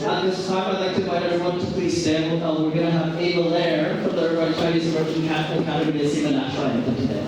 At this time, I'd like to invite everyone to please stand. We're going to have Ava Lair from the Chinese Emerging Academy to sing the national anthem today.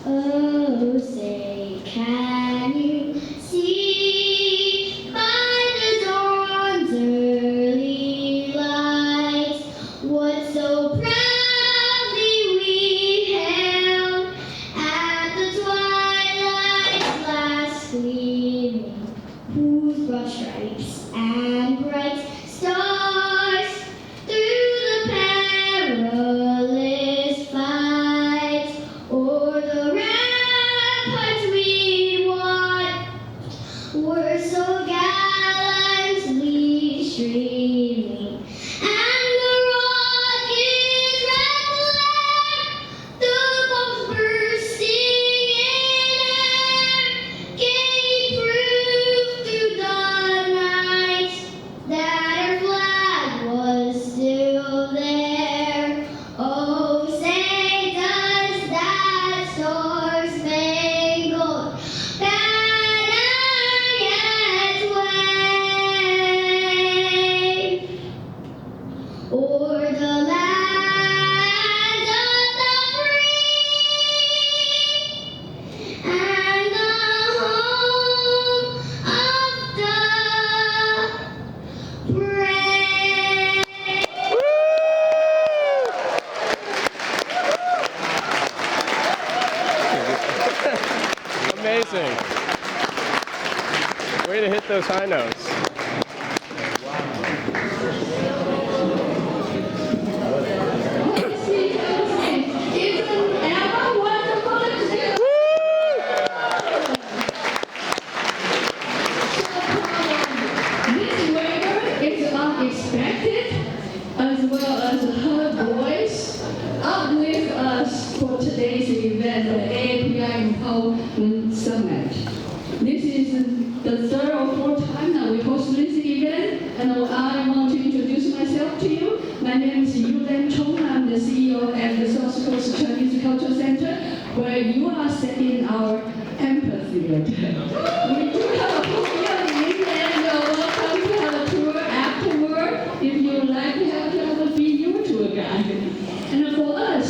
Oh, say, can you see by the dawn's early light what so proudly we hailed at the twilight's last gleaming, whose broad stripes and bright stars through the perilous fight o'er the ramparts we won were so gallantly streaming, and the rocket's red glare, the bombs bursting in air, gave proof through the night that our flag was still there. Oh, say does that star-spangled banner yet wave o'er the land of the free and the home of the brave? Amazing. Way to hit those high notes. This weather is unexpected, as well as her voice up with us for today's event, the AAPI Empowerment Summit. This is the third or fourth time that we host this event, and I want to introduce myself to you. My name is Yulen Chong. I'm the CEO at the South Coast Chinese Cultural Center, where you are sitting in our amphitheater. We do have a podium, and you're welcome to have a tour afterward if you would like to have a video tour guide. And for us,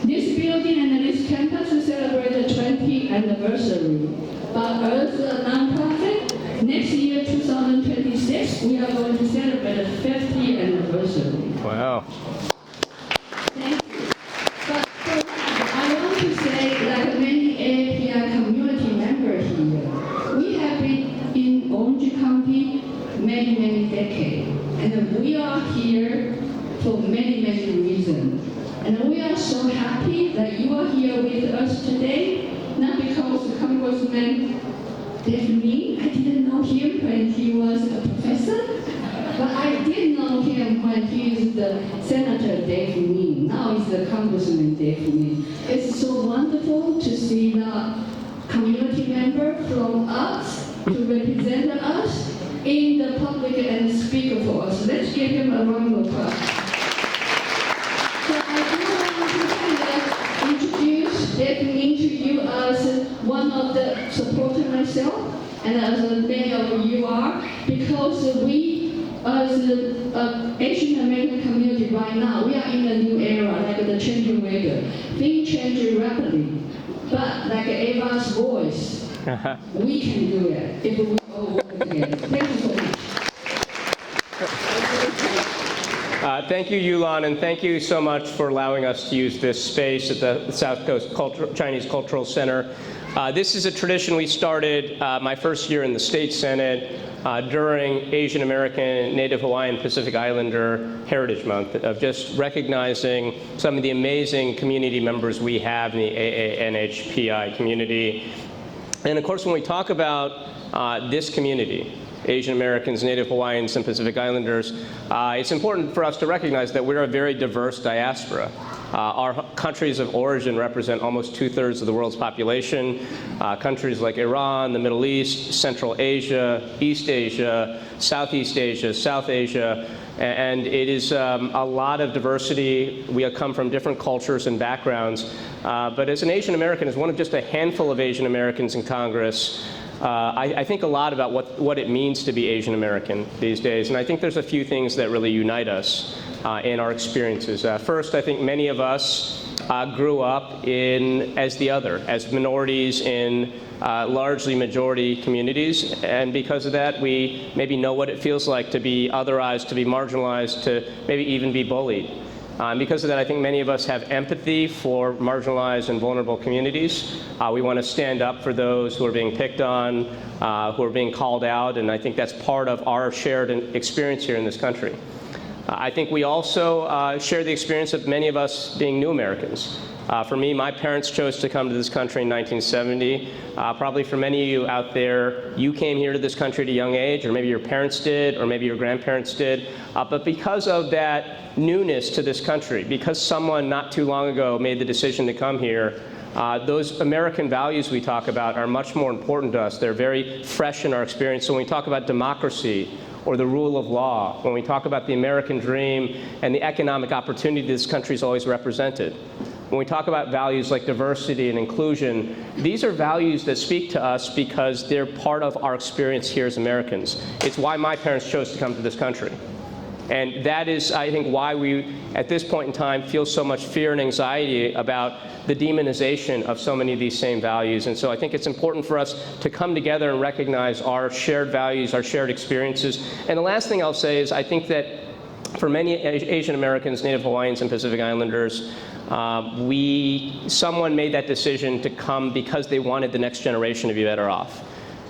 this building and this campus will celebrate the 20th anniversary. But as a nonprofit, next year, 2026, we are going to celebrate the 50th anniversary. Wow. Thank you. But for that, I want to say, like many AAPI community members here, we have been in Orange County many, many decades. And we are here for many, many reasons. And we are so happy that you are here with us today, not because Congressman Dave Lee, I didn't know him when he was a professor, but I did know him when he is the Senator Dave Lee. Now he's the Congressman Dave Lee. It's so wonderful to see the community member from us to represent us in the public and speak for us. Let's give him a round of applause. So I do want to introduce Dave Lee to you as one of the supporters myself, and as many of you are, because we, as the Asian American community right now, we are in a new era, like the changing weather. Things change rapidly, but like Ava's voice, we can do it if we all work together. Thank you so much. Thank you, Yulan, and thank you so much for allowing us to use this space at the South Coast Chinese Cultural Center. This is a tradition we started my first year in the State Senate during Asian American, Native Hawaiian, Pacific Islander Heritage Month, of just recognizing some of the amazing community members we have in the AANHPI community. And of course, when we talk about this community, Asian Americans, Native Hawaiians, and Pacific Islanders, it's important for us to recognize that we're a very diverse diaspora. Our countries of origin represent almost 2/3 of the world's population. Countries like Iran, the Middle East, Central Asia, East Asia, Southeast Asia, South Asia, and it is a lot of diversity. We come from different cultures and backgrounds, but as an Asian American, as one of just a handful of Asian Americans in Congress, I think a lot about what it means to be Asian American these days, and I think there's a few things that really unite us in our experiences. First, I think many of us grew up as the other, as minorities in largely majority communities, and because of that, we maybe know what it feels like to be otherized, to be marginalized, to maybe even be bullied. And because of that, I think many of us have empathy for marginalized and vulnerable communities. We want to stand up for those who are being picked on, who are being called out, and I think that's part of our shared experience here in this country. I think we also share the experience of many of us being new Americans. For me, my parents chose to come to this country in 1970. Probably for many of you out there, you came here to this country at a young age, or maybe your parents did, or maybe your grandparents did. But because of that newness to this country, because someone not too long ago made the decision to come here, those American values we talk about are much more important to us. They're very fresh in our experience. So when we talk about democracy, or the rule of law, when we talk about the American dream and the economic opportunity this country's always represented, when we talk about values like diversity and inclusion, these are values that speak to us because they're part of our experience here as Americans. It's why my parents chose to come to this country. And that is, I think, why we, at this point in time, feel so much fear and anxiety about the demonization of so many of these same values. And so I think it's important for us to come together and recognize our shared values, our shared experiences. And the last thing I'll say is I think that for many Asian Americans, Native Hawaiians, and Pacific Islanders, someone made that decision to come because they wanted the next generation to be better off.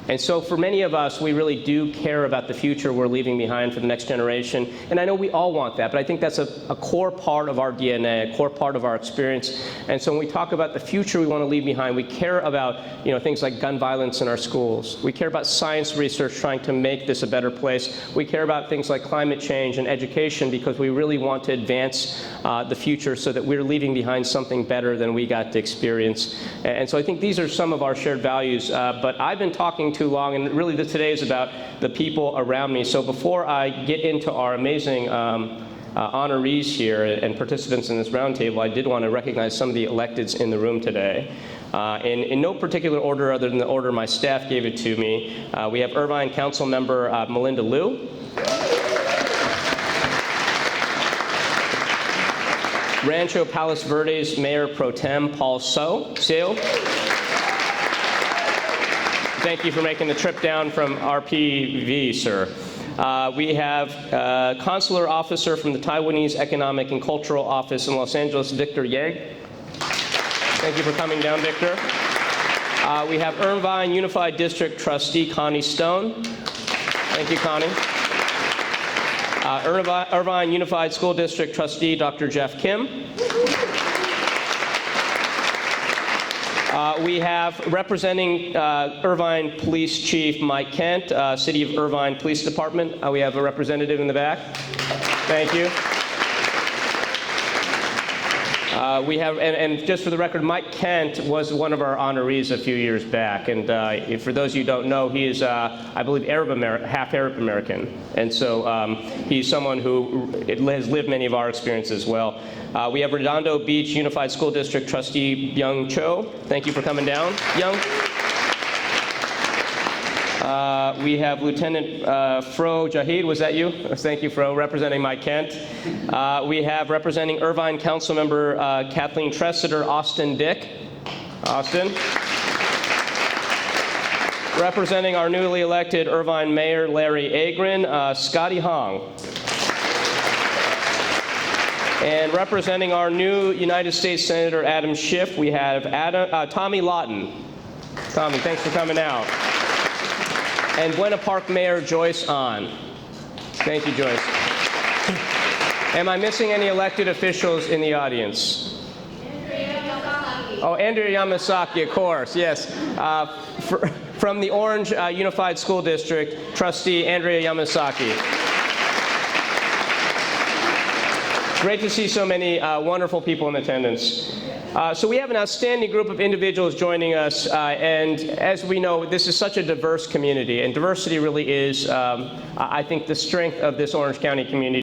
And so for many of us, we really do care about the future we're leaving behind for the next generation. And I know we all want that, but I think that's a core part of our DNA, a core part of our experience. And so when we talk about the future we want to leave behind, we care about things like gun violence in our schools. We care about science research trying to make this a better place. We care about things like climate change and education because we really want to advance the future so that we're leaving behind something better than we got to experience. And so I think these are some of our shared values. But I've been talking too long, and really today is about the people around me. So before I get into our amazing honorees here and participants in this roundtable, I did want to recognize some of the electeds in the room today. In no particular order other than the order my staff gave it to me, we have Irvine Council Member Melinda Liu. Rancho Palos Verdes Mayor Pro Tem Paul Seo. Thank you for making the trip down from RPV, sir. We have Consular Officer from the Taiwanese Economic and Cultural Office in Los Angeles, Victor Yeg. Thank you for coming down, Victor. We have Irvine Unified District Trustee Connie Stone. Thank you, Connie. Irvine Unified School District Trustee Dr. Jeff Kim. We have representing Irvine Police Chief Mike Kent, City of Irvine Police Department. We have a representative in the back. Thank you. We have, and just for the record, Mike Kent was one of our honorees a few years back. And for those of you who don't know, he is, I believe, half Arab American. And so he's someone who has lived many of our experiences as well. We have Redondo Beach Unified School District Trustee Young Cho. Thank you for coming down, Young. We have Lieutenant Fro Jahid, was that you? Thank you, Fro, representing Mike Kent. We have representing Irvine Councilmember Kathleen Tressiter, Austin Dick. Austin. Representing our newly elected Irvine Mayor Larry Agrin, Scotty Hong. And representing our new United States Senator Adam Schiff, we have Tommy Lawton. Tommy, thanks for coming out. And Buena Park Mayor Joyce Ahn. Thank you, Joyce. Am I missing any elected officials in the audience? Oh, Andrea Yamasaki, of course, yes. From the Orange Unified School District, Trustee Andrea Yamasaki. Great to see so many wonderful people in attendance. So we have an outstanding group of individuals joining us, and as we know, this is such a diverse community, and diversity really is, I think, the strength of this Orange County community.